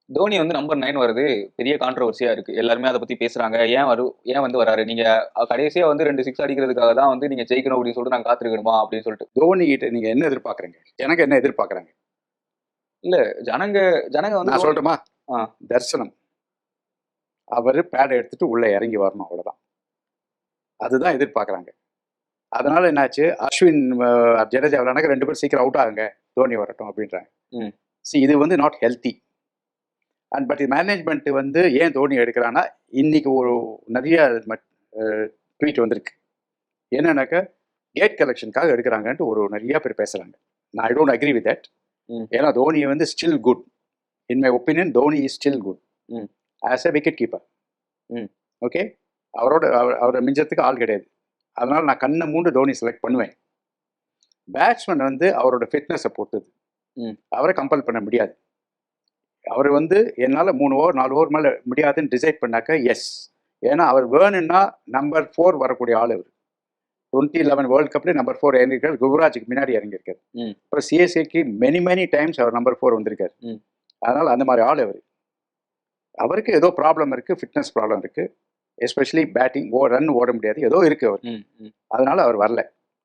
தோனி வந்து நம்பர் 9 வருது பெரிய கான்ட்ரவர்சியா இருக்கு. எல்லாருமே அத பத்தி பேசுறாங்க. ஏன் வந்து வராரு? நீங்க கடைசியா வந்து 2 6 அடிக்கிறதுக்காக தான் வந்து நீங்க ஜெயிக்கணும் அப்படின்னு சொல்லிட்டு நாங்க காத்திருக்கணுமா அப்படின்னு சொல்லிட்டு. தோனி கிட்ட நீங்க என்ன எதிர்பார்க்குறீங்க? எனக்கு என்ன எதிர்பார்க்குறாங்க? இல்ல ஜனங்க ஜனங்க வந்து நான் சொல்லட்டுமா? ஆ. தர்சனம். அவரு பேட எடுத்துட்டு உள்ள இறங்கி வரணும், அவ்வளவுதான். அதுதான் எதிர்பார்க்குறாங்க. அதனால என்னாச்சு, அஸ்வின் ஜடேஜா விளையாண்டாங்க, 2 பேரும் சீக்கிரம் அவுட் ஆகுங்க, தோனி வரட்டும் அப்படின்றாங்க. இது வந்து not healthy. And but management வந்து ஏன் தோனி எடுக்கிறான்னா, இன்னைக்கு ஒரு நிறைய ட்வீட் வந்திருக்கு. என்னன்னாக்கா கேட் கலெக்ஷனுக்காக எடுக்கிறாங்கன்ட்டு ஒரு நிறைய பேர் பேசுறாங்க. நான் I don't agree with that. ஏன்னா தோனி வந்து still good. In my opinion Dhoni is still good as a wicket keeper. Okay, அவரை மிஞ்சத்துக்கு ஆள் கிடையாது. அதனால நான் கண்ணை மூண்டு தோனி செலக்ட் பண்ணுவேன். பேட்ஸ்மேன் வந்து அவரோட ஃபிட்னஸை பொறுத்தது. அவரை கம்பல் பண்ண முடியாது. அவர் வந்து என்னால் 3 ஓவர் 4 ஓவர் மேலே முடியாதுன்னு டிசைட் பண்ணாக்க எஸ். ஏன்னா அவர் வேணும்னா நம்பர் 4 வரக்கூடிய ஆள். அவர் 2011 வேர்ல்டு கப்ல நம்பர் 4 இறங்கியிருக்காரு. குவராஜுக்கு முன்னாடி இறங்கியிருக்காரு. அப்புறம் சிஎஸ்கேக்கு மெனி டைம்ஸ் அவர் நம்பர் 4 வந்திருக்காரு. அதனால் அந்த மாதிரி ஆள் அவர். அவருக்கு ஏதோ ப்ராப்ளம் இருக்குது, ஃபிட்னஸ் ப்ராப்ளம் இருக்குது. எஸ்பெஷலி பேட்டிங் ரன் ஓட முடியாது, ஏதோ இருக்குது அவர். அதனால அவர் வரல.